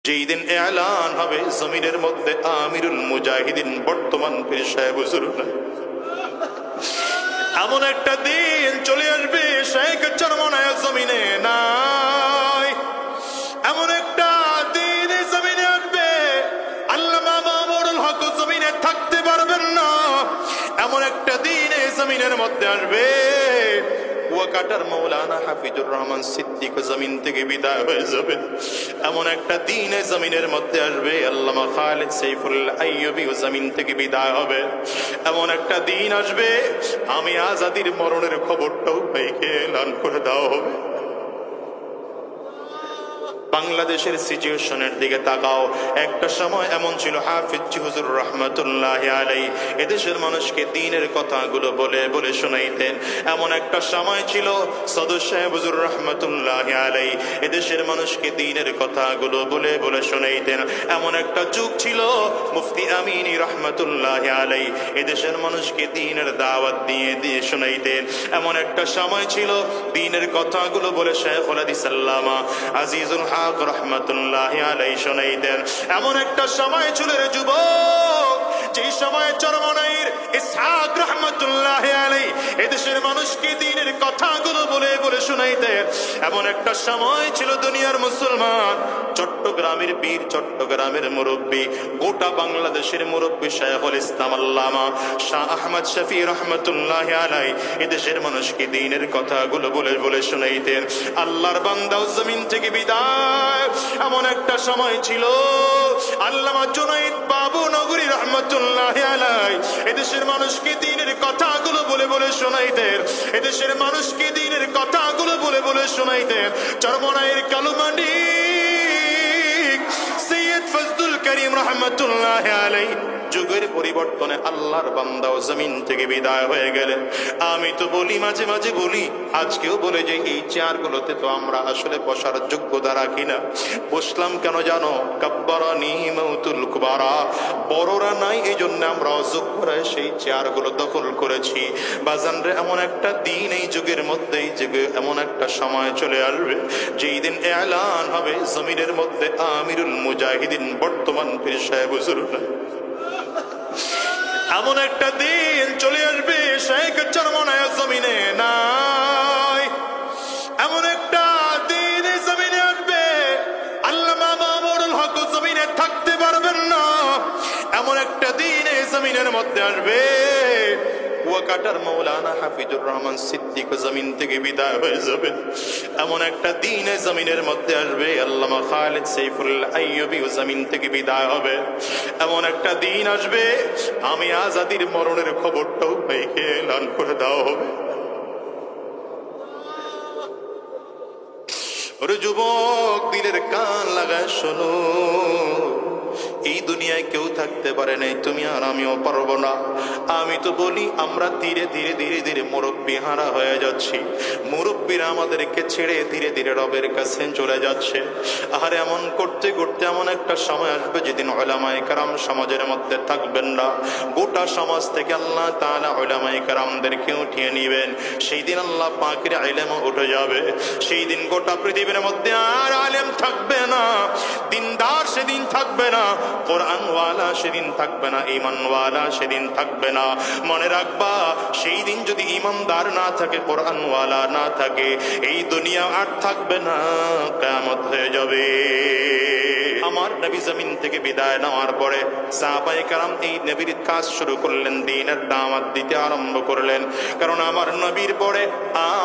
যেই দিন এলান হবে জমিনের মধ্যে আমিরুল মুজাহিদিন বর্তমান পীর সাহেব হুজুর এমন একটা দিন চলে আসবে শেখ চরমনায় জমিনে নাই। এমন একটা দিন জমিনে আসবে আল্লামা মামুনুল হক জমিনে থাকতে পারবেন না। এমন একটা দিন এই জমিনের মধ্যে আসবে ওয়াকাটার মৌলানা হাফিজুর রহমান সিদ্দিক জমিন থেকে বিদায় হয়ে যাবে। এমন একটা দিন এই জমিনের মধ্যে আসবে আল্লামা খালিদ সাইফুল্লাহ আইয়ুবী জমিন থেকে বিদায় হবে। এমন একটা দিন আসবে আমি আজাদির মরণের খবরটাও পাইকে এলান করে দেওয়া হবে। বাংলাদেশের সিচুয়েশনের দিকে তাকাও। একটা সময় এমন ছিল হাফিজ হুজুর রহমাতুল্লাহি আলাইহি এদেশের মানুষকে দ্বীনের কথাগুলো বলে বলে শোনাইতেন। এমন একটা সময় ছিল সদর সাহেব হুজুর রহমাতুল্লাহি আলাইহি এদেশের মানুষকে দ্বীনের কথাগুলো বলে বলে শোনাইতেন। এমন একটা যুগ ছিল মুফতি আমিনী রহমাতুল্লাহি আলাইহি এদেশের মানুষকে দ্বীনের দাওয়াত দিয়ে দিয়ে শোনাইতেন। এমন একটা সময় ছিল দ্বীনের কথাগুলো বলে শাইখুল হাদিস আল্লামা আজিজুল হক রহমাতুল্লাহি আলাইহি শোনাইতেন। এমন একটা সময় ছিল রে যুবক, যে সময় চরমনাইর ইসহাক রহমাতুল্লাহি আলাইহি এদেশের মানুষকে দ্বীনের কথাগুলো বলে বলে শোনাইতেন। এমন একটা সময় ছিল দুনিয়ার মুসলমান, চট্টগ্রামের বীর, চট্টগ্রামের মুরব্বী, গোটা বাংলাদেশের মুরব্বী শাইখুল ইসলাম আল্লামা শাহ আহমদ শফি রহমাতুল্লাহি আলাইহি এদেশের মানুষকে দ্বীনের কথাগুলো বলে বলে শোনাইতেন। আল্লাহর বান্দাও জমিন থেকে বিদায়। এমন একটা সময় ছিল আল্লামা জুনাইদ বাবু নগরী রহমাতুল্লাহি আলাইহি এদেশের মানুষকে দ্বীনের কথাগুলো বলে বলে শোনাইতেন। এদেশের মানুষকে দ্বীনের কথাগুলো বলে বলে শোনাইতেন। চরমনাইয়ের কালুমানি সৈয়দ ফজলুল করিম রহমাতুল্লাহি আলাইহি যুগের পরিবর্তনে আল্লাহর বান্দাও জমিন থেকে বিদায় হয়ে গেলেন। আমি তো বলি, মাঝে মাঝে বলি, আজকেও বলে যে এই চেয়ারগুলোতে তো আমরা আসলে বসার যোগ্যতা রাখি না। বসলাম কেন জানো? কাব্বারানি মাউতুল কুবারা, বড়রা নাই এই জন্য আমরা অযোগ্যরা সেই চেয়ারগুলো দখল করেছি। বাজানরে এমন একটা দিন এই যুগের মধ্যে, এই যুগে এমন একটা সময় চলে আসবে যেই দিন এলান হবে জমিনের মধ্যে আমিরুল মুজাহিদিন বর্তমান পীর সাহেব হুজুর। এমন একটা দিন চলে আসবে শেখ চরমনায় জমিনে নাই। এমন একটা দিন জমিনে আসবে আল্লামা মামুনুল হক জমিনে থাকতে পারবেন না। এমন একটা দিন জমিনের মধ্যে আসবে ওয়াকাটার মৌলানা হাফিজুর রহমান সিদ্দিক জমিন থেকে বিদায় হয়ে যাবে। এমন একটা দিন জমিনের মধ্যে আসবে আল্লামা খালিদ সাইফুল্লাহ আইয়ুবী জমিন থেকে বিদায় হবে। এমন একটা দিন আসবে আমি আজাদির মরণের খবরটাও পাইকে এলান করে দেওয়া হবে। ওরে যুবক, দিলের কান লাগায় শোনো, এই দুনিয়ায় কেউ থাকতে পারে নাই, তুমি আর আমিও পারবো না। আমি তো বলি আমরা ধীরে ধীরে ধীরে ধীরে মুরব্বী হারা হয়ে যাচ্ছি। মুরব্বীরা আমাদেরকে ছেড়ে ধীরে ধীরে রবের কাছে চলে যাচ্ছে। আর এমন করতে করতে এমন একটা সময় আসবে যেদিন উলামায়ে কেরাম সমাজের মধ্যে থাকবেন না। গোটা সমাজ থেকে আল্লাহ তাআলা উলামায়ে কেরামদেরকে উঠিয়ে নিবেন। সেই দিন আল্লাহ পাকের ইলমও উঠে যাবে। সেই দিন গোটা পৃথিবীর মধ্যে আর আলেম থাকবে না, দিনদার সেদিন থাকবে না, কোরআনওয়ালা সেদিন থাকবে না, ঈমানওয়ালা সেদিন থাকবে না। মনে রাখবা, সেই দিন যদি ঈমানদার না থাকে, কোরআনওয়ালা না থাকে, এই দুনিয়া আর থাকবে না, কিয়ামত হয়ে যাবে। আমার নবী জমিন থেকে বিদায় নেওয়ার পরে সাহাবায়ে কেরাম এই নবীর কাজ শুরু করলেন, দ্বীনের দাওয়াত দিতে আরম্ভ করলেন। কারণ আমার নবীর পরে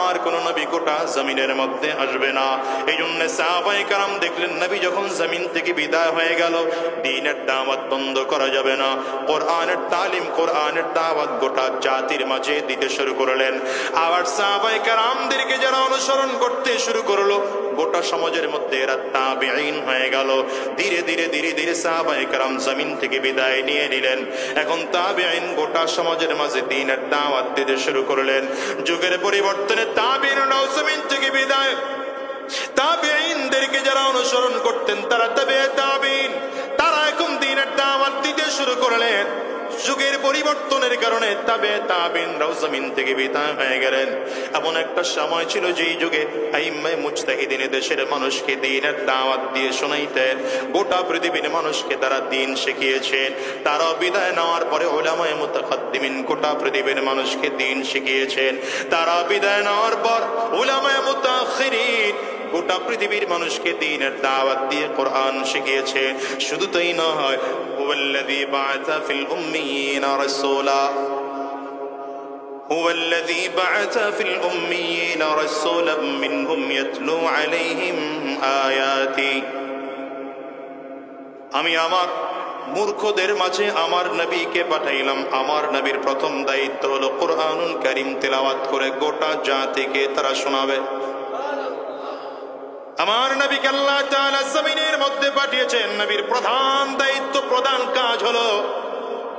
আর কোন নবী গোটা জমিনের মধ্যে আসবে না। এই জন্য সাহাবায়ে কেরাম দেখলেন নবী যখন জমিন থেকে বিদায় হয়ে গেল, দ্বীনের দাওয়াত বন্ধ করা যাবে না। কোরআনের তালিম, কোরআনের দাওয়াত গোটা জাতির মাঝে দিতে শুরু করলেন। আবার সাহাবায়ে কেরামদেরকে যারা অনুসরণ করতে শুরু করলো, গোটা সমাজের মধ্যে এরা তাবেঈন হয়ে গেল। ধীরে ধীরে ধীরে ধীরে সাহাবায়ে কেরাম জমিন থেকে বিদায় নিয়ে নিলেন। এখন তাবেঈন গোটা সমাজের মাঝে দ্বীনের দাওয়াত দিতে শুরু করলেন। যুগের পরিবর্তনে তাবেঈনরাও জমিন থেকে বিদায়। তাবেঈনদেরকে যারা অনুসরণ করতেন তারা তাবে তাবেঈন, তারা এখন দ্বীনের দাওয়াত দিতে শুরু করলেন। যুগের পরিবর্তনের কারণে তাবেঈনরাও জমিন থেকে বিদায় হয়ে গেলেন। এমন একটা সময় ছিল যেই যুগে আইম্মায়ে মুজতাহিদিন দেশের মানুষকে দ্বীনের দাওয়াত দিয়ে শোনাইতেন, গোটা পৃথিবীর মানুষকে তারা দ্বীন শিখিয়েছেন। তারা বিদায় নেওয়ার পরে উলামায়ে মুতাকাদ্দিমিন গোটা পৃথিবীর মানুষকে দ্বীন শিখিয়েছেন। তারা বিদায় নেওয়ার পর উলামায়ে মুতাআখিরিন গোটা পৃথিবীর মানুষকে দ্বীনের দাওয়াত দিয়ে কোরআন শিখিয়েছে। শুধু তাই নয়, হুয়াল্লাযী বা'আসা ফিল উম্মিয়িনা রাসূলা হুয়াল্লাযী বা'আসা ফিল উম্মিয়িনা রাসূলাম মিনহুম ইয়াতলু আলাইহিম আয়াতি। আমি আমার মূর্খদের মাঝে আমার নবীকে পাঠাইলাম। আমার নবীর প্রথম দায়িত্ব হলো কোরআনুল কারীম তেলাওয়াত করে গোটা জাতিকে তারা শোনাবে। আমার নবীকে আল্লাহ তাআলা জমিনের মধ্যে পাঠিয়েছেন। নবীর প্রধান দায়িত্ব, প্রধান কাজ হলো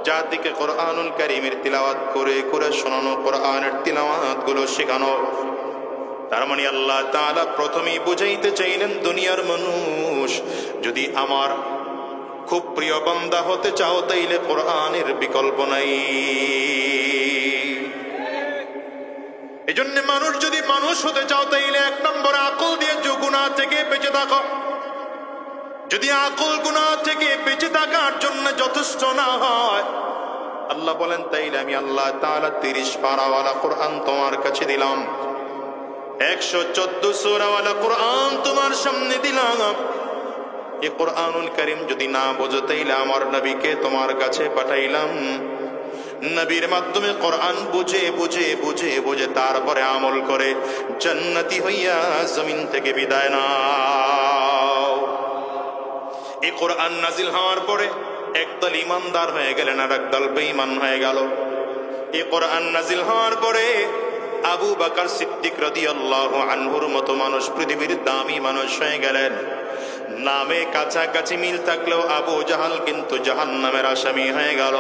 জাতিকে কোরআনুল কারীমের তিলাওয়াত করে করে শোনানো, কোরআনের তিলাওয়াত গুলো শেখানো। তার মানে আল্লাহ তাআলা প্রথমেই বুঝাইতে চাইলেন, দুনিয়ার মানুষ, যদি আমার খুব প্রিয় বান্দা হতে চাও তাইলে কোরআনের বিকল্প নাই। এজন্য মানুষ যদি মানুষ হতে চাও তাইলে এক নম্বর আকল দিয়ে গুনাহ থেকে বেঁচে থাকো। যদি আকল গুনাহ থেকে বেঁচে থাকার জন্য যথেষ্ট না হয়, আল্লাহ বলেন তাইলে আমি আল্লাহ তাআলা 30 পারাওয়ালা কোরআন তোমার কাছে দিলাম, 114 সূরাওয়ালা কোরআন তোমার সামনে দিলাম। এই কোরআনুল কারীম যদি না বোঝো তাইলে আমার নবীকে তোমার কাছে পাঠাইলাম। নবীর মাধ্যমে কোরআন বুঝে বুঝে বুঝে বুঝে তারপরে আমল করে জান্নাতি হইয়া জমিন থেকে বিদায় নাও। এই কোরআন নাজিল হওয়ার পরে একদল ইমানদার হয়ে গেলেন আর একদল বেঈমান হয়ে গেল। এই কোরআন নাজিল হওয়ার পরে আবু বকর সিদ্দিক রাদিয়াল্লাহু আনহুর মতো মানুষ পৃথিবীর দামি মানুষ হয়ে গেলেন। নামে কাছাকাছি মিল থাকলেও আবু জাহাল কিন্তু জাহান্নামের আসামি হয়ে গেল।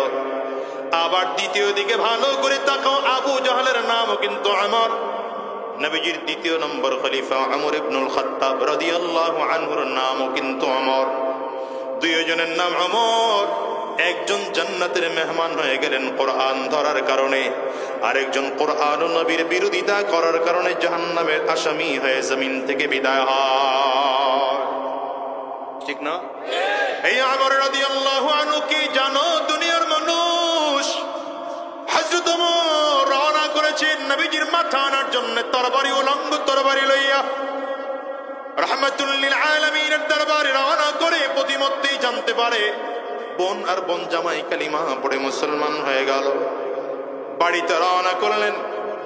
আবার দ্বিতীয় দিকে ভালো করে তাকাও, আবু জাহালের নামও কিন্তু আমর। নবীজির দ্বিতীয় নম্বর খলিফা আমর ইবনুল খাত্তাব রাদিয়াল্লাহু আনহুর নামও কিন্তু আমর। দুইজনের নাম আমর। একজন জান্নাতের মেহমান হয়ে গেলেন কোরআন ধরার কারণে, আরেকজন কোরআন ও নবীর বিরোধিতা করার কারণে জাহান্নামের আসামি হয়ে জমিন থেকে বিদায় হয়। ঠিক না? এই আমর রাদিয়াল্লাহু আনহু কি জানো? দুনিয়ার মানুষ, হযরত ওমর রওনা করেছেন নবীজির মাথা আনার জন্য তরবারি, উলঙ্গ তরবারি লইয়া রাহমাতুল লিল আলামিনের দরবারে রওনা করে প্রতিমধ্যেই জানতে পারে বোন আর বোন জামাই কালিমা পড়ে মুসলমান হয়ে গেল। বাড়িতে রওনা করলেন,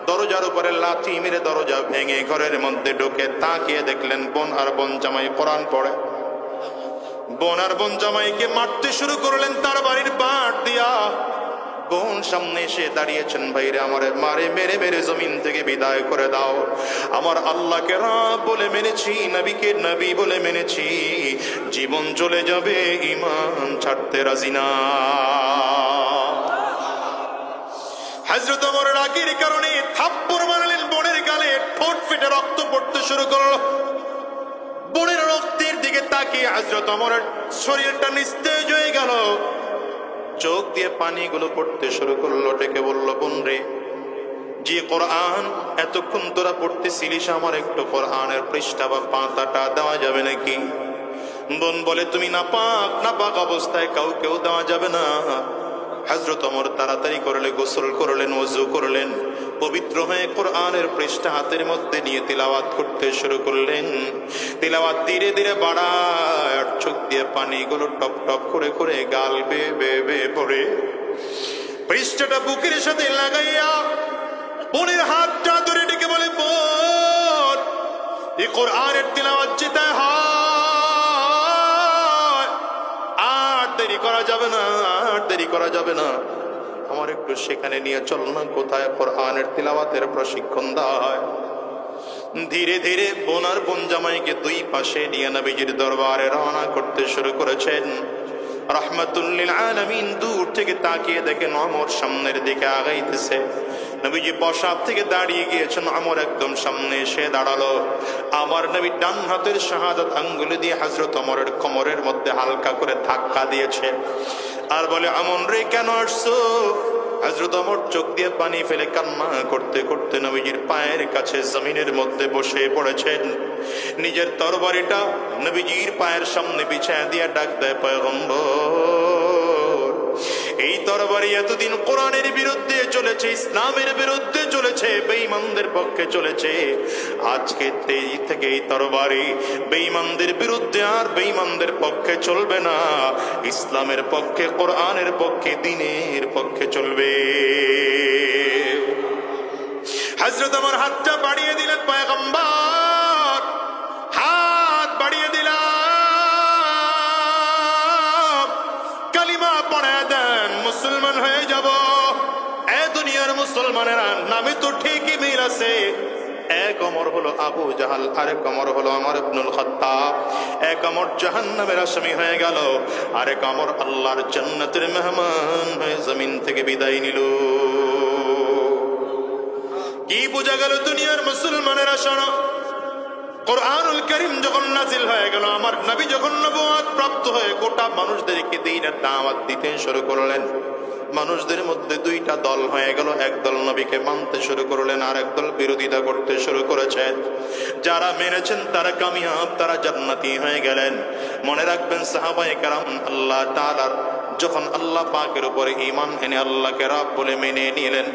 দরজার উপরে লাথি মেরে দরজা ভেঙে ঘরের মধ্যে ঢুকে তাকিয়ে দেখলেন বোন আর বোন জামাই কোরআন পড়ে। বোন আর বোন জামাইকে মারতে শুরু করলেন তার বাড়ির বাট দিয়া। বোন সামনে এসে দাঁড়িয়েছেন, ভাইরে আমারে মারে মেরে মেরে জমিন থেকে বিদায় করে দাও। আমার আল্লাহকে রব বলে মেনেছি, নবীকে নবী বলে মেনেছি, জীবন চলে যাবে ঈমান ছাড়তে রাজি না। হযরত ওমর রাগের কারণে থাপ্পড় মারলেন বোনের গালে, ঠোঁট ফেটে রক্ত পড়তে শুরু করলো। বোনের রক্তের দিকে তাকিয়ে হযরত ওমরের শরীরটা নিস্তেজ হয়ে গেল, চোখ দিয়ে পানিগুলো পড়তে শুরু করলো। ডেকে বলল, বোন রে, যে কোরআন এতক্ষণ তোরা পড়তেছিলিস, আমার একটু কোরআনের পৃষ্ঠা বা পাতাটা দেওয়া যাবে নাকি? বোন বলে, তুমি নাপাক অবস্থায় কাউকেও দেওয়া যাবে না। হযরত ওমর তাড়াতাড়ি করলে গোসল করলেন, ওযু করলেন, পবিত্র হয়ে কোরআনের পৃষ্ঠা হাতের মধ্যে নিয়ে তিলাওয়াত করতে শুরু করলেন। তিলাওয়াত ধীরে ধীরে বাড়ায়, চোখ দিয়ে পানিগুলো টপ টপ করে করে গাল বেয়ে বেয়ে বেয়ে পড়ে। পৃষ্ঠাটা বুকের সাথে লাগাইয়া বোনের হাতটা ধরে ডেকে বলে, বোন, এই কোরআনের তিলাওয়াত যেতে হয়, আর দেরি করা যাবে না, আর দেরি করা যাবে না, আমার একটু সেখানে নিয়ে চল না, কোথায় কোরআনের তিলাওয়াতের প্রশিক্ষণ দেওয়া হয়। ধীরে ধীরে বোন আর বোন জামাইকে দুই পাশে নিয়ে নবীজির দরবারে রওনা করতে শুরু করেছেন। রাহমাতুল লিল আলামিন দূর থেকে তাকিয়ে দেখেন ওমর সামনের দিকে আগাইতেছে। নবীজি বসাব থেকে দাঁড়িয়ে গিয়েছেন, ওমর একদম সামনে এসে দাঁড়ালো। আমার নবী ডান হাতের শাহাদাত আঙ্গুল দিয়ে হযরত ওমরের কোমরের মধ্যে হালকা করে ধাক্কা দিয়েছে। আর বলে আমন রে কেন আসছো? হযরত ওমর চোখ দিয়ে পানি ফেলে কান্না করতে করতে নবীজির পায়ের কাছে জমিনের মধ্যে বসে পড়েছেন। নিজের তরবারিটা নবীজির পায়ের সামনে বিছায়া দিয়ে ডাক দেয়, পয়গম্বর, এই তরবারি এতদিন কোরআনের বিরুদ্ধে চলেছে, ইসলামের বিরুদ্ধে চলেছে, বেঈমানদের পক্ষে চলেছে। আজকে থেকে এই তরবারি বেঈমানদের বিরুদ্ধে আর বেঈমানদের পক্ষে চলবে না, ইসলামের পক্ষে, কোরআনের পক্ষে, দ্বীনের পক্ষে চলবে। হযরত ওমর হাতটা বাড়িয়ে দিলেন, পয়গম্বর হাত বাড়িয়ে দিলাম, কালিমা পড়ে দেন, মুসলমান হয়ে যাব। এ দুনিয়ার মুসলমানেরা নামে তো ঠিকই মিল আছে, এক ওমর হলো আবু জাহাল, আরেক ওমর হলো ওমর ইবনুল খাত্তাব। এক ওমর জাহান্নামের আসামি হয়ে গেল, আরেক ওমর আল্লাহর জান্নাতের মেহমান হয়ে জমিন থেকে বিদায় নিল। কি বোঝা গেল দুনিয়ার মুসলমানেরা? শোনো, কোরআনুল কারীম যখন নাজিল হয়ে গেল, আমার নবী যখন নবুয়ত প্রাপ্ত হয়ে গোটা মানুষদেরকে দ্বীনের দাওয়াত দিতে শুরু করলেন, মানুষদের মধ্যে দুইটা দল হয়ে গেল। এক দল নবীকে মানতে শুরু করলেন, আর এক দল বিরোধিতা করতে শুরু করেছেন। যারা মেনেছেন তারা কামিয়াব, তারা জান্নাতি হয়ে গেলেন। মনে রাখবেন সাহাবায়ে কেরাম আল্লাহ তাআলার যখন আল্লাহ পাকের উপরে ঈমান এনে আল্লাহকে রব বলে মেনে নিলেন,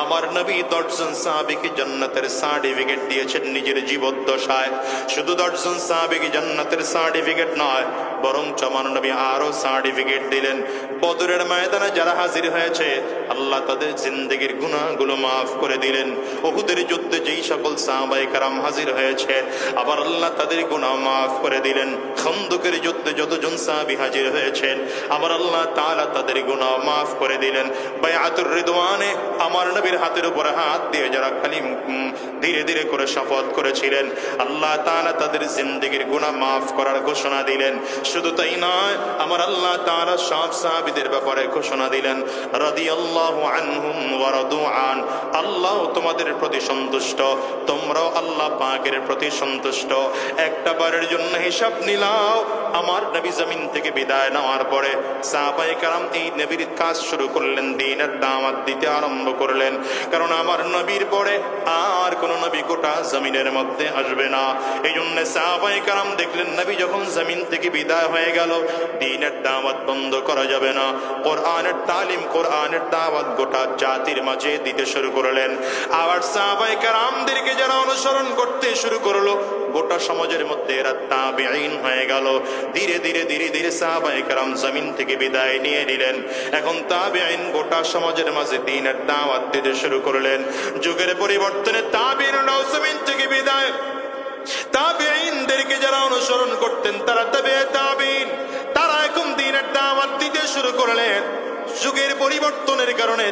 আমার নবী 10 জন সাহাবীকে জান্নাতের সার্টিফিকেট দিয়েছেন নিজের জীবদ্দশায়। শুধু 10 জন সাহাবীকে জান্নাতের সার্টিফিকেট নয়, বরং আমার নবী আরো সার্টিফিকেট দিলেন। বদরের ময়দানে যারা হাজির হয়েছে, আল্লাহ তাদের জিন্দেগির গুনাহগুলো মাফ করে দিলেন। উহুদের যুদ্ধে যেই সকল সাহাবায়ে কেরাম হাজির হয়েছে, আবার আল্লাহ তাদের গুনাহ মাফ করে দিলেন। খন্দকের যুদ্ধে যতজন সাহাবী হাজির হয়েছেন, আবার আল্লাহ তাআলা তাদের গুনাহ মাফ করে দিলেন। বায়াতুর রিদওয়ানে আমার নবীর হাতের উপরে হাত দিয়ে যারা ধীরে ধীরে করে শপথ করেছিলেন, আল্লাহ তাআলা তাদের জিন্দেগির গুনাহ মাফ করার ঘোষণা দিলেন। শুধু তাই নয়, আমার আল্লাহ তাআলা সব সাহাবীদের ব্যাপারে ঘোষণা দিলেন, রাদিয়াল্লাহু আনহুম ওয়া রাদু আন, আল্লাহ তোমাদের প্রতি সন্তুষ্ট, তোমরাও আল্লাহ পাকের প্রতি সন্তুষ্ট। একটা বারের জন্য হিসাব নিলাও, আমার নবী জমিন থেকে বিদায় নেওয়ার পরে সাহাবায়ে কেরাম এই নবীর কাজ শুরু করলেন, দ্বীনের দাওয়াত দিতে আরম্ভ করলেন। কারণ আমার নবীর পরে আর কোন নবী গোটা জমিনের মধ্যে আসবে না। এই জন্য সাহাবায়ে কেরাম দেখলেন নবী যখন জমিন থেকে বিদায় হয়ে গেল, দ্বীনের দাওয়াত বন্ধ করা যাবে না। কোরআনের তালিম, কোরআনের দাওয়াত গোটা জাতির মাঝে দিতে শুরু করলেন। আবার সাহাবায়ে কেরামদেরকে যারা অনুসরণ করতে শুরু করলো, গোটা সমাজের মধ্যে এরা তাবেঈন হয়ে গেল। ধীরে ধীরে ধীরে ধীরে সাহাবায়ে কেরাম জমিন থেকে বিদায় নিয়ে নিলেন। এখন তাবেঈন গোটা সমাজের মাঝে দ্বীনের দাওয়াত দিতে শুরু করলেন। যুগের পরিবর্তনে তাবেঈনরাও জমিন থেকে বিদায়। তাবেঈনদেরকে যারা অনুসরণ করতেন, তারা তাবেঈন, তারা এখন দ্বীনের দাওয়াত দিতে শুরু করলেন। যুগের পরিবর্তনের কারণে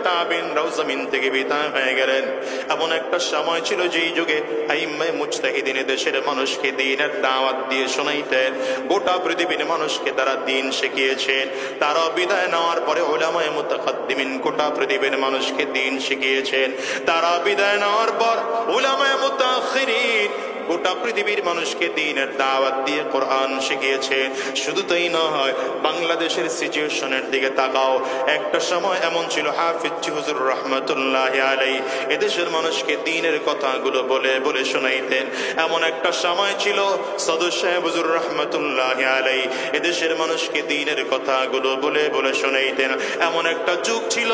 তাবেঈনরাও জমিন থেকে বিদায় হয়ে গেলেন। এমন একটা সময় ছিল যেই যুগে আইম্মায়ে মুজতাহিদিন দেশের মানুষকে দ্বীনের দাওয়াত দিয়ে শোনাইতেন। গোটা পৃথিবীর মানুষকে তারা দ্বীন শিখিয়েছেন। তারা বিদায় নেওয়ার পরে উলামায়ে মুতাকাদ্দিমিন গোটা পৃথিবীর মানুষকে দ্বীন শিখিয়েছেন। তারা বিদায় নেওয়ার পর উলামায়ে মুতাআখিরিন গোটা পৃথিবীর মানুষকে দ্বীনের দাওয়াত দিয়ে কোরআন শিখিয়েছে। শুধু তাই নয়, বাংলাদেশের সিচুয়েশনের দিকে তাকাও। একটা সময় এমন ছিল, হাফিজ হুজুর রহমাতুল্লাহি আলাইহি এদেশের মানুষকে দ্বীনের কথাগুলো বলে বলে শোনাইতেন। এমন একটা সময় ছিল, সদর সাহেব হুজুর রহমাতুল্লাহি আলাইহি এদেশের মানুষকে দ্বীনের কথাগুলো বলে বলে শোনাইতেন। এমন একটা যুগ ছিল,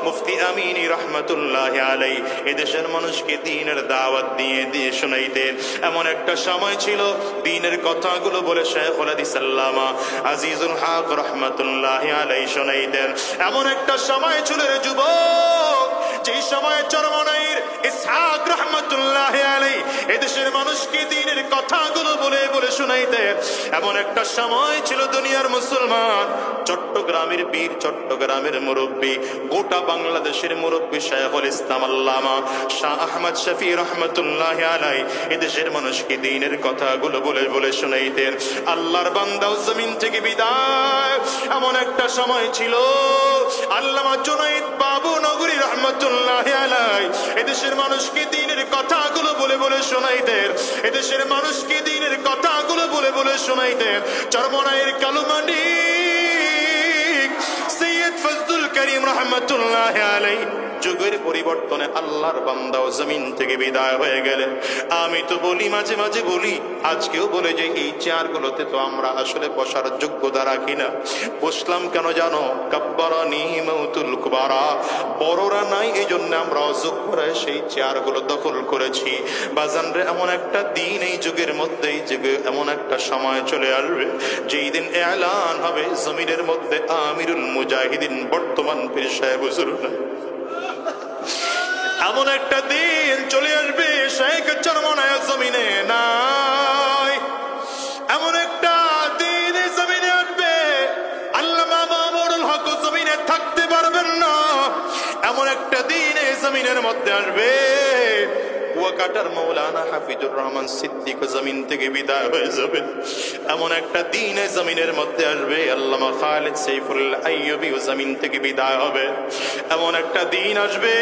মুফতি আমিনী রহমাতুল্লাহি আলাইহি এদেশের মানুষকে দ্বীনের দাওয়াত দিয়ে দিয়ে শোনাইতেন। এমন একটা সময় ছিল, দ্বীনের কথাগুলো বলে শাইখুল হাদিস আল্লামা আজিজুল হক রাহমাতুল্লাহি আলাইহি শোনাইতেন। এমন একটা সময় ছিল রে যুবক, যেই সময় চরমনাইর ইসহাক রাহমাতুল্লাহি আলাইহি এদেশের মানুষকে দ্বীনের কথাগুলো বলে বলে শোনাইতেন। এমন একটা সময় ছিল দুনিয়ার মুসলমান, চট্টগ্রামের বীর, চট্টগ্রামের মুরব্বী, গোটা বাংলাদেশের মুরব্বী শাইখুল ইসলাম আল্লামা শাহ আহমদ শফি রাহমাতুল্লাহি আলাইহি এদেশের মানুষকে দ্বীনের কথাগুলো বলে বলে শোনাইতেন। আল্লাহর বান্দাও জমিন থেকে বিদায়। এমন একটা সময় ছিল, আল্লামা জুনাইদ বাবু নগরী রহমাতুল্লাহি আলাইহি এদেশের মানুষকে দ্বীনের কথাগুলো বলে বলে শোনাইতেন। এদেশের মানুষকে দ্বীনের কথাগুলো বলে বলে শোনাইতেন। চরমনাইয়ের কালুমানি করিম রহমতুল্লাহ আলাইহি যুগের পরিবর্তনে আল্লাহর বান্দাও জমিন থেকে বিদায় হয়ে গেলেন। আমি তো বলি, মাঝে মাঝে বলি, আজকেও বলে যে এই চেয়ারগুলোতে তো আমরা আসলে বসার যোগ্যতা রাখি না। বসলাম কেন জানো? কাব্বারানি মাউতুল কুবারা, বড়রা নাই এই জন্য আমরা অযোগ্যরা সেই চেয়ারগুলো দখল করেছি। বাজানরে, এমন একটা দিন এই যুগের মধ্যে, এই যুগে এমন একটা সময় চলে আসবে যেই দিন এলান হবে জমিনের মধ্যে আমিরুল মুজাহিদিন বর্তমান পীর সাহেব হুজুর না। এমন একটা দিন চলে আসবে শেখ চরমনায় জমিনে নাই। এমন একটা দিন জমিনে আসবে আল্লামা মামুনুল হক জমিনে থাকতে পারবেন না। এমন একটা দিন এই জমিনের মধ্যে আসবে কুয়াকাটার মৌলানা হাফিজুর রহমান সিদ্দিক জমিন থেকে বিদায় হয়ে যাবেন। এমন একটা দিন এই জমিনের মধ্যে আসবে আল্লামা খালিদ সাইফুল্লাহ আইয়ুবী জমিন থেকে বিদায় হবে। এমন একটা দিন আসবে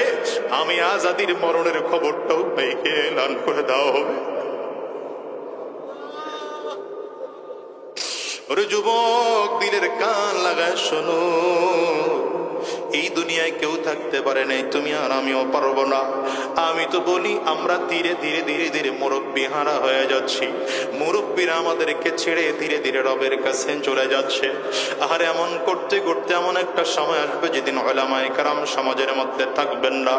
আমি আজাদির মরণের খবরটাও ভাইকে এলান করে দেওয়া হবে। ওরে যুবক, দিলের কান লাগায় শোনো, এই দুনিয়ায় কেউ থাকতে পারে নাই, তুমি আর আমিও পারবো না। আমি তো বলি আমরা ধীরে ধীরে ধীরে ধীরে মুরব্বী হারা হয়ে যাচ্ছি। মুরব্বীরা আমাদেরকে ছেড়ে ধীরে ধীরে রবের কাছে চলে যাচ্ছে। আর এমন করতে করতে এমন একটা সময় আসবে যেদিন উলামায়ে কেরাম সমাজের মধ্যে থাকবেন না।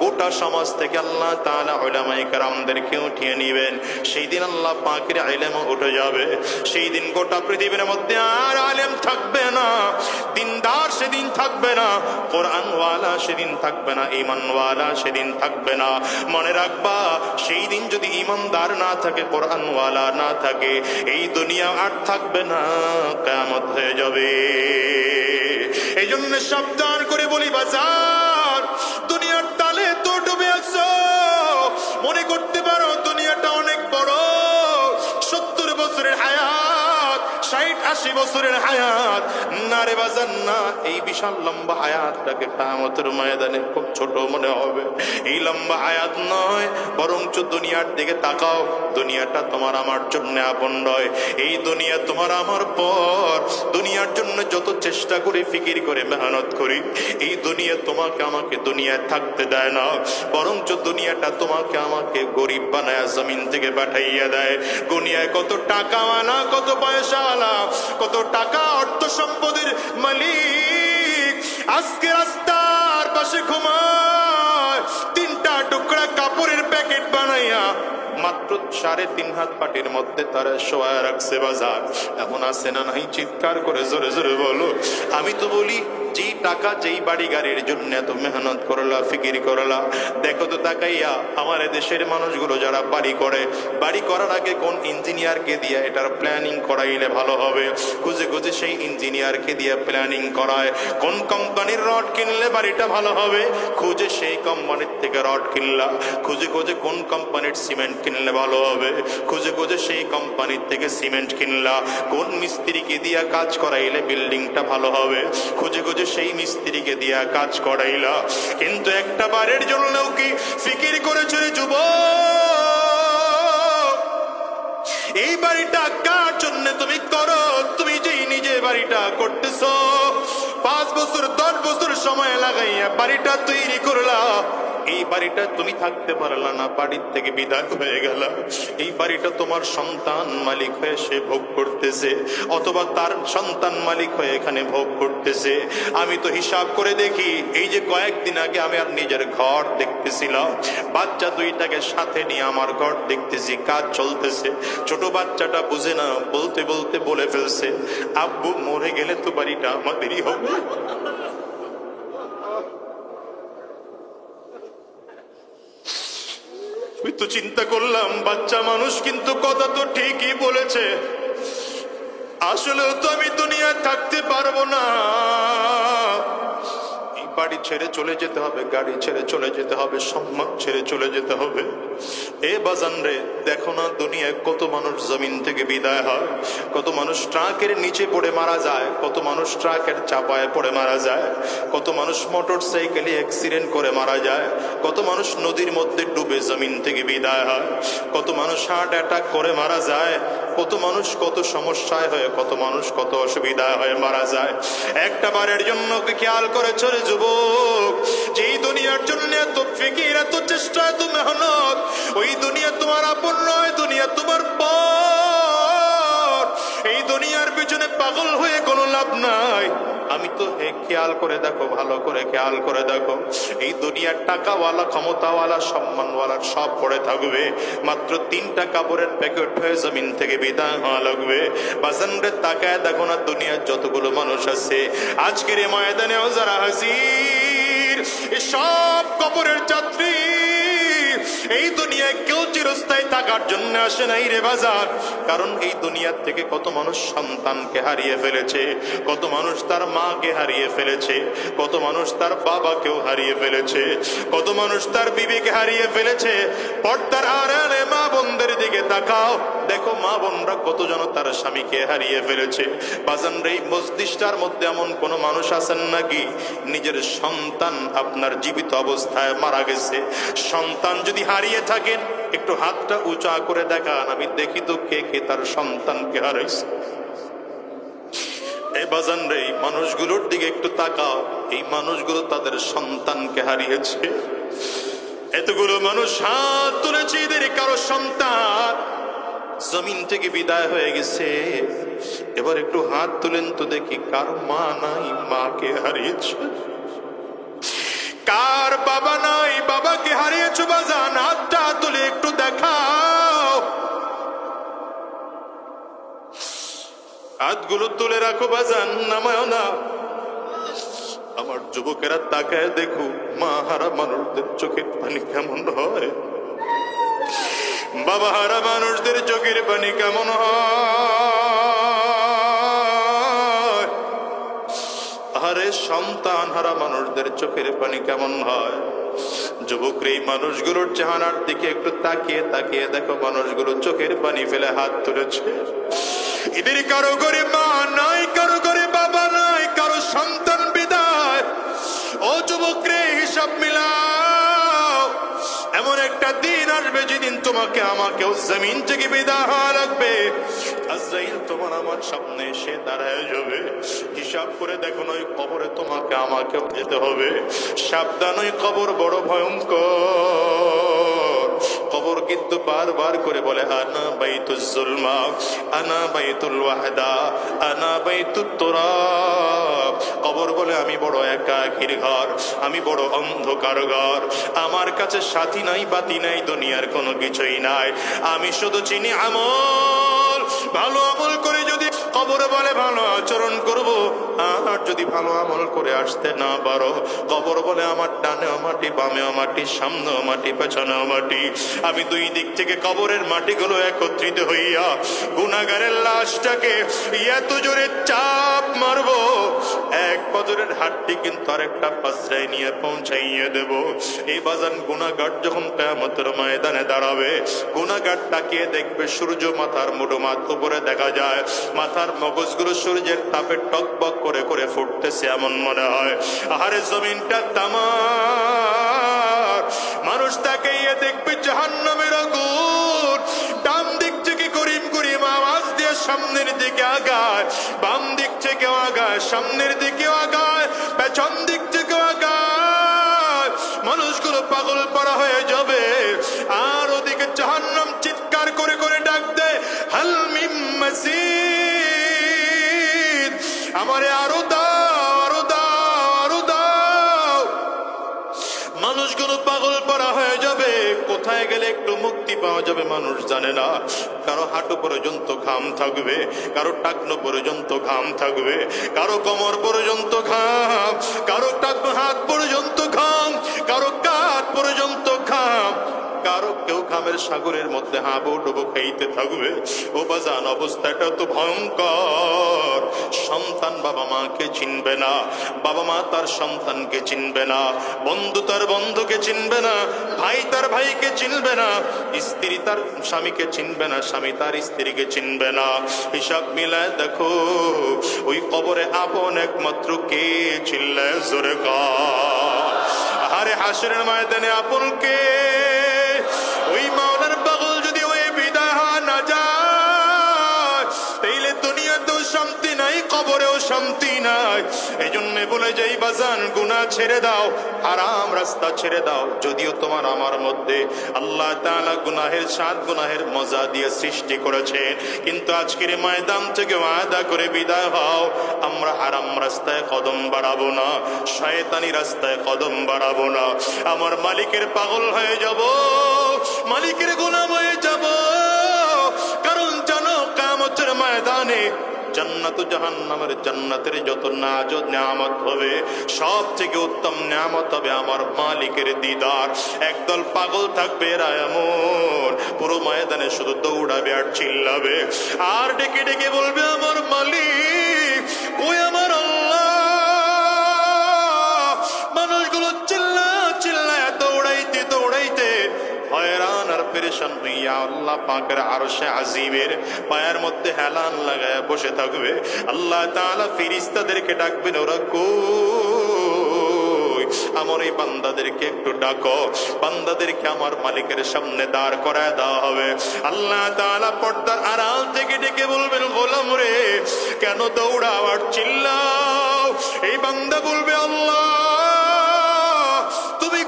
গোটা সমাজ থেকে আল্লাহ তাআলা উলামায়ে কেরামদেরকে উঠিয়ে নিবেন। সেই দিন আল্লাহ পাকের ইলম উঠে যাবে। সেই দিন গোটা পৃথিবীর মধ্যে আর আলেম থাকবে না, দিনদার সেদিন থাকবে না, কোরআনওয়ালা সেদিন থাকবে না, ঈমানওয়ালা সেদিন থাকবে না। মনে রাখবা, সেই দিন যদি ঈমানদার না থাকে, কোরআনওয়ালা না থাকে, এই দুনিয়া আর থাকবে না, কিয়ামত হয়ে যাবে। এই জন্য সাবধান করে বলি বাজার, দুনিয়ার তালে তো ডুবে আছো, মনে করতে পারো দুনিয়াটা অনেক বড়। 70 বছরের হায়াত, 60-80 বছরের হায়াত না রে বাজার না। এই বিশাল লম্বা হায়াতটাকে কিয়ামতের ময়দানে খুব ছোট মনে হবে। এই লম্বা হায়াত নয়, বরঞ্চ দুনিয়ার দিকে তাকাও। দুনিয়াটা তোমার আমার জন্য আপন নয়। এই দুনিয়া তোমার আমার পর। দুনিয়ার জন্য যত চেষ্টা করে, ফিকির করে, মেহনত করি, এই দুনিয়া তোমাকে আমাকে দুনিয়ায় থাকতে দেয় না, বরঞ্চ দুনিয়াটা তোমাকে আমাকে গরিব বানায় জমিন থেকে পাঠাইয়া দেয়। দুনিয়ায় কত টাকাওয়ালা, কত পয়সাওয়ালা, কত টাকা অর্থ সম্পদের মালিক আজকে রাস্তার পাশে ঘুমায়, 3টা টুকরা কাপড়ের প্যাকেট বানাইয়া মাত্র 3.5 হাত পাটির মধ্যে তারা শোয়া রাখছে। বাজার এখন আছে না নাই? চিৎকার করে জোরে জোরে বলো। আমি তো বলি, যেই টাকা, যেই বাড়ি গাড়ির জন্য এত মেহনত করলা, ফিকির করলা, দেখো তো তাকাইয়া আমার দেশের মানুষগুলো যারা বাড়ি করে, বাড়ি করার আগে কোন ইঞ্জিনিয়ারকে দিয়ে এটার প্ল্যানিং করাইলে ভালো হবে, খুঁজে খুঁজে সেই ইঞ্জিনিয়ারকে দিয়ে প্ল্যানিং করায়। কোন কোম্পানির রড কিনলে বাড়িটা ভালো হবে, খুঁজে সেই কোম্পানির থেকে রড কিনলা। খুঁজে খুঁজে কোন কোম্পানির সিমেন্ট কিনলে ভালো হবে, খুঁজে খুঁজে সেই কোম্পানির থেকে সিমেন্ট কিনলা। কোন মিস্ত্রিকে দিয়া কাজ করাইলে বিল্ডিংটা ভালো হবে, খুঁজে খুঁজে সেই মিস্ত্রিকে দিয়া কাজ করাইলা। কিন্তু একটা বারের জন্যও কি ফিকির করেছো রে যুবক? এই বাড়িটা কার জন্য তুমি করো? তুমি যেই নিজে বাড়িটা করতেছো, 5 বছর 10 বছর সময় লাগাইয়া বাড়িটা তৈরি করলা, এই বাড়িটা তুমি থাকতে পারলা না, বাড়ির থেকে বিদায় হয়ে গেল। এই বাড়িটা তোমার সন্তান মালিক হয়ে সে ভোগ করতেছে, অথবা তার সন্তান মালিক হয়ে এখানে ভোগ করতেছে। আমি তো হিসাব করে দেখি, এই যে কয়েকদিন আগে আমি আর নিজের ঘর দেখতেছিলাম, বাচ্চা 2টাকে সাথে নিয়ে আমার ঘর দেখতেছি, কাজ চলতেছে। ছোট বাচ্চাটা বুঝে না, বলতে বলতে বলে ফেলছে, আব্বু মরে গেলে তো বাড়িটা আমাদেরই হবে। তো চিন্তা করলাম, বাচ্চা মানুষ কিন্তু কথা তো ঠিকই বলেছে, আসলেও তো আমি দুনিয়ায় থাকতে পারবো না। এই বাড়ি ছেড়ে চলে যেতে হবে, গাড়ি ছেড়ে চলে যেতে হবে, সম্মান ছেড়ে চলে যেতে হবে। এ বাজান রে, দেখো না দুনিয়ায় কত মানুষ জমিন থেকে বিদায় হয়, কত মানুষ ট্রাকের নিচে পড়ে মারা যায়, কত মানুষ ট্রাকের চাপায় পড়ে মারা যায়, কত মানুষ মোটর সাইকেলে অ্যাক্সিডেন্ট করে মারা যায়, কত মানুষ নদীর মধ্যে ডুবে জমিন থেকে বিদায় হয়, কত মানুষ হার্ট অ্যাটাক করে মারা যায়। কত মানুষ কত সমস্যায় হয়ে, কত মানুষ কত অসুবিধায় হয়ে মারা যায়। একটা বারের জন্য খেয়াল করে চলে যুবক, যেই দুনিয়ার জন্য এত ফিকির, এত চেষ্টা, এত মেহনত, ওই দুনিয়া তোমার আপন নয়, দুনিয়া তোমার পর। এই দুনিয়ার পিছনে পাগল হয়ে কোনো লাভ নাই। আমি তো খেয়াল করে দেখো, ভালো করে খেয়াল করে দেখো, এই দুনিয়ার টাকাওয়ালা, ক্ষমতাওয়ালা, সম্মানওয়ালা সব পড়ে থাকবে, মাত্র 3টা কাপড়ের প্যাকেট হয়ে জমিন থেকে বিদায় হওয়া লাগবে। বাজানরে তাকায় দেখো না, দুনিয়ার যতগুলো মানুষ আছে আজকের এই ময়দানেও যারা হাজির, সব কবরের যাত্রী। এই দুনিয়ায় কেউ চিরস্থায়ী থাকার জন্য আসে নাই রে বাজার। কারণ এই দুনিয়ার থেকে কত মানুষ সন্তানকে হারিয়ে ফেলেছে, কত মানুষ তার মাকে হারিয়ে ফেলেছে, কত মানুষ তার বাবাকেও হারিয়ে ফেলেছে, কত মানুষ তার বিবিকে হারিয়ে ফেলেছে। পর্দার আড়ালে মা বোনদের দিকে তাকাও, দেখো মা বোনরা কতজন তার স্বামীকে হারিয়ে ফেলেছে। বাজান রে, এই মস্তিষ্কটার মধ্যে এমন কোন মানুষ আছেন নাকি নিজের সন্তান আপনার জীবিত অবস্থায় মারা গেছে? সন্তান যদি হারিয়ে থাকেন একটু হাতটা উঁচা করে দেখান, আমি দেখি তো কে কে তার সন্তানকে হারাইছে। এই বাজান রে, এই মানুষগুলোর দিকে একটু তাকাও, এই মানুষগুলো তাদের সন্তানকে হারিয়েছে। এতগুলো মানুষ হাত তুলেছে, এদের কারো সন্তান জমিন থেকে বিদায় হয়ে গেছে। এবার একটু হাত তুলেন তো দেখি, কার মা নাই, মাকে হারিয়েছে? কার বাবা নাই, বাবাকে হারিয়েছো? বাজান হাতটা তুলে একটু দেখাও, হাতগুলো তুলে রাখো বাজান, নামায় না। আমার যুবকেরা তাকায় দেখো, মা হারা মানুষদের চোখের পানি কেমন হয়, বাবা হারা মানুষদের চোখের পানি কেমন হয়, আরে সন্তান হারা মানুষদের চোখের পানি কেমন হয়। যুবক রে, এই মানুষগুলোর চেহারার দিকে একটু তাকিয়ে তাকিয়ে দেখো, মানুষগুলো চোখের পানি ফেলে হাত তুলেছে। এদের কারো ঘরে মা নাই, কারো ঘরে বাবা নাই, কারো সন্তান বিদায়। ও যুবক রে, হিসাব মিলাও, এমন একটা দিন আসবে যেদিন তোমাকে আমাকেও জমিন থেকে বিদায় হওয়া লাগবে। আজরাইল তোমার আমার সামনে এসে দাঁড়ায় যাবে। হিসাব করে দেখো, ওই কবরে তোমাকে আমাকেও যেতে হবে। সাবধান, ওই কবর বড় ভয়ঙ্কর। কবর কিন্তু বারবার করে বলে, আনা বাইতুল জুলমা, আনা বাইতুল ওয়াহদা, আনা বাইতুত তুরাব। কবর বলে, আমি বড় একাকীর ঘর, আমি বড় অন্ধকার ঘর, আমার কাছে সাথী নাই, বাতি নাই, দুনিয়ার কোনো কিছুই নাই, আমি শুধু চিনি আমল। ভালো আমল করে যদি কবরে বলে ভালো আচরণ করব, আর যদি ভালো আমল করে আসতে না পারো, কবর বলে আমার ডানেও মাটি, বামেও মাটি, সামনেও মাটি, পেছনেও মাটি। আমি দুই দিক থেকে কবরের মাটিগুলো একত্রিত হইয়া গুনাহগারের লাশটাকে এত জোরে চাপ মারবো, এক বছরের হাড্ডি কিন্তু আরেকটা পাশরায় নিয়ে পৌঁছাইয়ে দেব। এই বাজান গুনাহগার যখন কিয়ামতের ময়দানে দাঁড়াবে, গুনাহগার তাকিয়ে দেখবে সূর্য মাথার মুঠো মাথা উপরে দেখা যায়, মাথার মগজগুলো সূর্যের তাপে টকবক করে করে ফুটতেছে এমন মনে হয়। আহারে জমিনটা তামার। মানুষ তাকিয়ে দেখবে জাহান্নামের আগুন। ডান দিক থেকে করিম করিম আওয়াজ দিয়ে সামনের দিকে আগায়, বাম দিক থেকে আগায়, সামনের দিকে আগায়, পেছন দিক থেকে আগায়। মানুষগুলো পাগল পাড়া হয়ে যাবে। আর ওদিকে জাহান্নাম চিৎকার করে করে ডাক দেয়, হাল মিন মাজিদ, আমারে আরো দাও, আরো দাও, আরো দাও। মানুষগুলো পাগল পাড়া হয়ে যাবে। কোথায় গেলে একটু মুক্তি পাওয়া যাবে মানুষ জানে না। কারো হাঁটু পর্যন্ত ঘাম থাকবে, কারো টাকনো পর্যন্ত ঘাম থাকবে, কারো কোমর পর্যন্ত ঘাম, কারো টাকনো হাত পর্যন্ত ঘাম, কারো কাঁধ পর্যন্ত ঘাম, কারো কেউ ঘামের সাগরের মধ্যে হাবুডুবু খাইতে থাকবে। ও বাজান, অবস্থাটা তো ভয়ঙ্কর। সন্তান বাবা মাকে চিনবে না, বাবা মা তার সন্তানকে চিনবে না, বন্ধু তার বন্ধুকে চিনবে না, ভাই তার ভাইকে চিনবে না, স্ত্রী তার স্বামীকে চিনবে না, স্বামী তার স্ত্রীকে চিনবে না। হিসাব মিলায় দেখো, ওই কবরে আপন একমাত্র কে? চিল্লায় জোরে কর। আরে হাসরের ময়দানে আপন কে? ওই মাওলার পাগল যদি ওই বিদায় না যায়, করেও শান্তি নাই। এই জন্য বলে যাই বাজান, গুনাহ ছেড়ে দাও, হারাম রাস্তা ছেড়ে দাও। যদিও তোমার আমার মধ্যে আল্লাহ তাআলা গুনাহের সাত গুনাহের মজা দিয়ে সৃষ্টি করেছেন, কিন্তু আজকের ময়দান থেকে ওয়াদা করে বিদায় হও, আমরা হারাম রাস্তায় কদম বাড়াবো না, শয়তানি রাস্তায় কদম বাড়াবো না। আমার মালিকের পাগল হয়ে যাব, মালিকের গোলাম হয়ে যাব। কারণ জানো, কিয়ামতের ময়দানে জান্নাত ও জাহান্নামের জান্নাতের যত নাজ ও নিয়ামত হবে, সব থেকে উত্তম নিয়ামত হবে আমার মালিকের দিদার। একদল পাগল থাকবে এরা এমন, পুরো ময়দানে শুধু দৌড়াবে আর চিল্লাবে আর ডেকে ডেকে বলবে, আমার মালিক কই, আমার আল্লাহ। মানুষগুলো চিল্লা চিল্লায় দৌড়াইতে দৌড়াইতে হয়রান আর পেরেশান হইয়া আল্লাহ পাকের আরশে আজিমের পায়ের মধ্যে হেলান লাগায় বসে থাকবে। আল্লাহ তাআলা ফেরেশতাদেরকে ডাকবেন, ওরা কই, আমার এই বান্দাদেরকে একটু ডাকো। বান্দাদেরকে আমার মালিকের সামনে দাঁড় করায় দেওয়া হবে। আল্লাহ তাআলা পর্দার আড়াল থেকে ডেকে বলবেন, গোলাম রে, কেন দৌড়াও আর চিল্লাও? এই বান্দা বলবে, আল্লাহ তুমি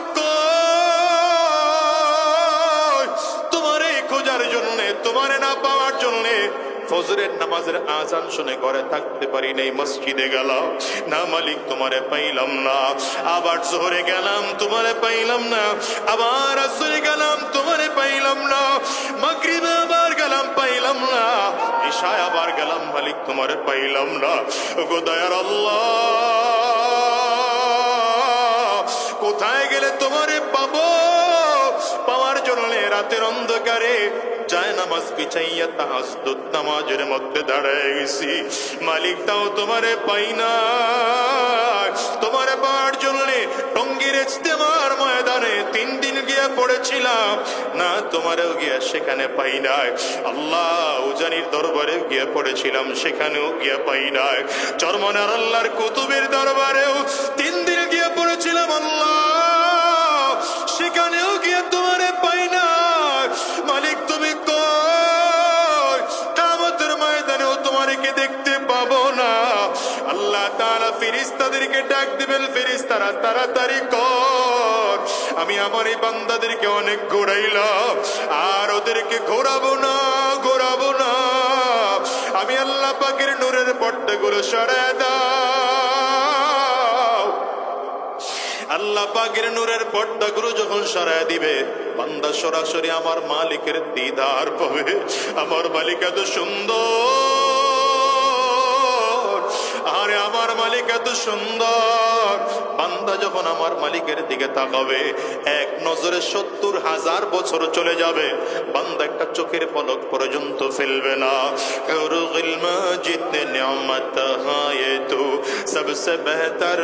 তোমারে না পাওয়ার জন্য ফজরের নামাজের আজান শুনে ঘরে থাকতে পারি নাই, মসজিদে গেলাম না মালিক, তোমারে পাইলাম না। আবার জোহরে গেলাম, তোমারে পাইলাম না। আবার আসরে গেলাম, তোমারে পাইলাম না। মাগরিবে আবার গেলাম, পাইলাম না। ইশায় আবার গেলাম, মালিক তোমারে পাইলাম না। ওগো দয়ার আল্লাহ, কোথায় গেলে তোমারে পাবো? পাওয়ার জন্য রাতের অন্ধকারে যায় নামাজ বিছাইয়া তাহাজ্জুদ নামাজের মধ্যে দাঁড়ায় গেছি, মালিক তাও তোমারে পাই না। তোমারে পাওয়ার জন্য টঙ্গীর ইজতেমার ময়দানে 3 দিন গিয়ে পড়েছিলাম না, তোমারেও গিয়া সেখানে পাই নাই। আল্লাহ উজানির দরবারে গিয়ে পড়েছিলাম, সেখানেও গিয়া পাই নাই। চরমনার আল্লাহর কুতুবের দরবারেও 3 দিন গিয়ে পড়েছিলাম, আল্লাহ সেখানেও গিয়ে তোমারে পাই না। মালিক তুমি কই? কিয়ামতের ময়দানেও তোমাকে দেখতে পাবো না। আল্লাহ তাআলা ফেরেশতাদেরকে ডাক দিবেন, ফেরেশতারা তাড়াতাড়ি কর, আমি আমার এই বান্দাদেরকে অনেক ঘোরাইলাম, আর ওদেরকে ঘোরাবো না, ঘোরাবো না। আমি আল্লাহ পাকের নূরের পর্দাগুলো সরায় দাও। আল্লাহ পাকের নূরের পর্দাগুলো যখন সরায় দিবে, বান্দা সরাসরি আমার মালিকের দিদার পাবে। আমার মালিক এত সুন্দর, আরে আমার মালিক এত সুন্দর। বান্দা যখন আমার মালিকের দিকে তাকাবে, এক নজরে 70,000 বছর চলে যাবে, বান্দা একটা চোখের পলক পর্যন্ত ফেলবে না। হুরুল মাজিদ নে নিয়ামত হায়ে তু সবসে বেহতর,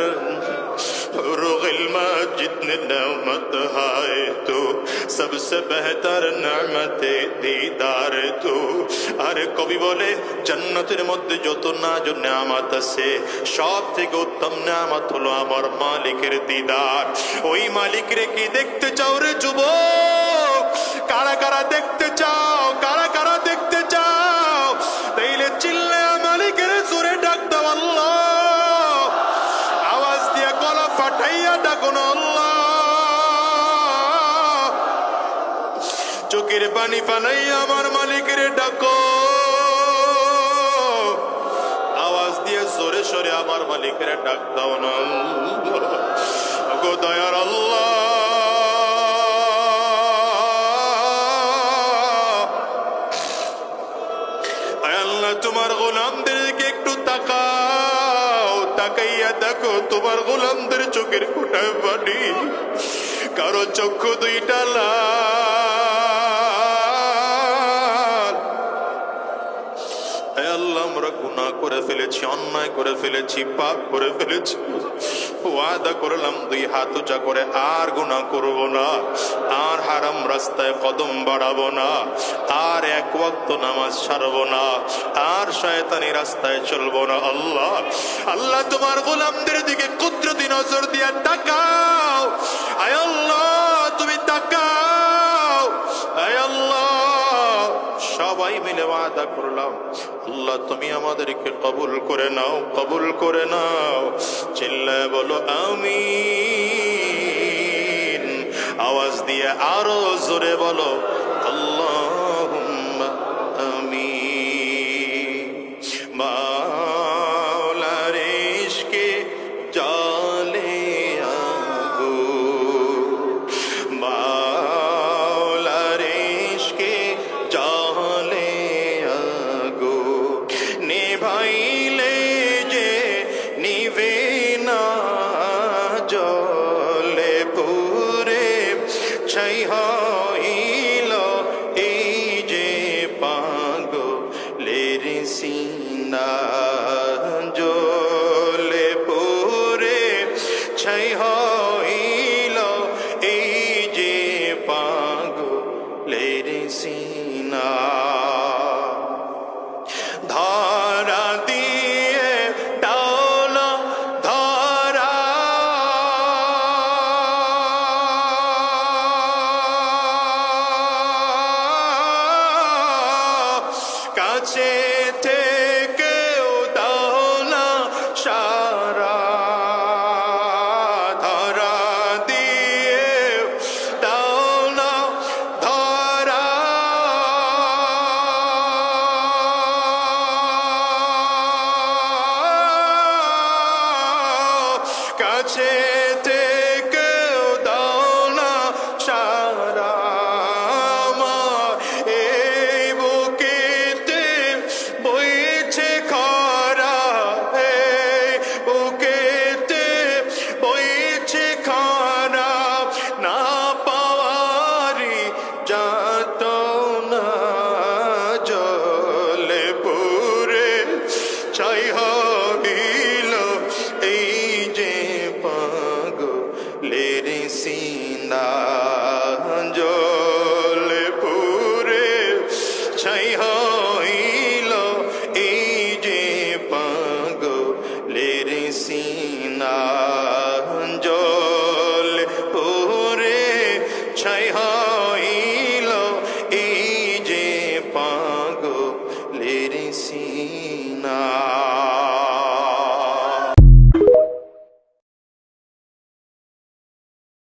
হুরুল মাজিদ নে নিয়ামত হায়ে তু সবসে বেহতর নিয়ামতে দিদার তু। আরে কবি বলে, জান্নাতের মধ্যে যত নাজ ও নিয়ামত আছে, সব থেকে উত্তম নিয়ামত হলো আমার মালিকের দিদার। ওই মালিকরে কি দেখতে চাও রে যুবক? কারা কারা দেখতে চাও? কারা কারা দেখতে চাও? তাইলে চিল্লায়া মালিকের জোরে ডাক দাও, আল্লাহ। আওয়াজ দিয়া গলা ফাটাইয়া ডাকো না, আল্লাহ। চোখের পানি ফালাইয়া আমার মালিকের ডাকো, আওয়াজ দিয়ে জোরে সরে আমার মালিকের ডাক দাও না। গো দয়ার আল্লাহ, আল্লাহ তোমার গোলামদেরকে একটু তাকাও, তাকাইয়া দেখো তোমার গোলামদের চোখের কোটায় পানি, কারো চক্ষু 2টা লাল। আল্লাহ আমরা গুনাহ করে ফেলেছি, অন্যায় করে ফেলেছি, পাপ করে ফেলেছি। ওয়াদা করলাম 2 হাত উঁচা করে আর গুনাহ করব না, আর হারাম রাস্তায় কদম বাড়াবো না, আর 1 ওয়াক্ত নামাজ ছাড়বো না, আর শয়তানি রাস্তায় চলবো না। আল্লাহ, আল্লাহ তোমার গোলামদের দিকে কুদরতি নজর দিয়া তাকাও। আয় আল্লাহ তুমি তাকাও, আয় আল্লাহ। সব সবাই মিলে ওয়াদা করলাম, আল্লাহ তুমি আমাদেরকে কবুল করে নাও, কবুল করে নাও। চিল্লায় বলো আমিন। আওয়াজ দিয়ে আরো জোরে বলো আল্লাহুম্মা আমিন। মাওলার ইশকে জালে আগো, মাওলার ইশকে জালে আগো, নেভাইলে যে নিভে না, জলে পুরে ছাই হইল এই যে পাগলের সিনা, জলে পুরে ছাই হইল এই যে পাগলের সিনা। ধরা দিয়ে ডাল ধরা, কাছে থেকেও দাও না সারা, ধরা দিয়ে দাও না ধরা, কাছে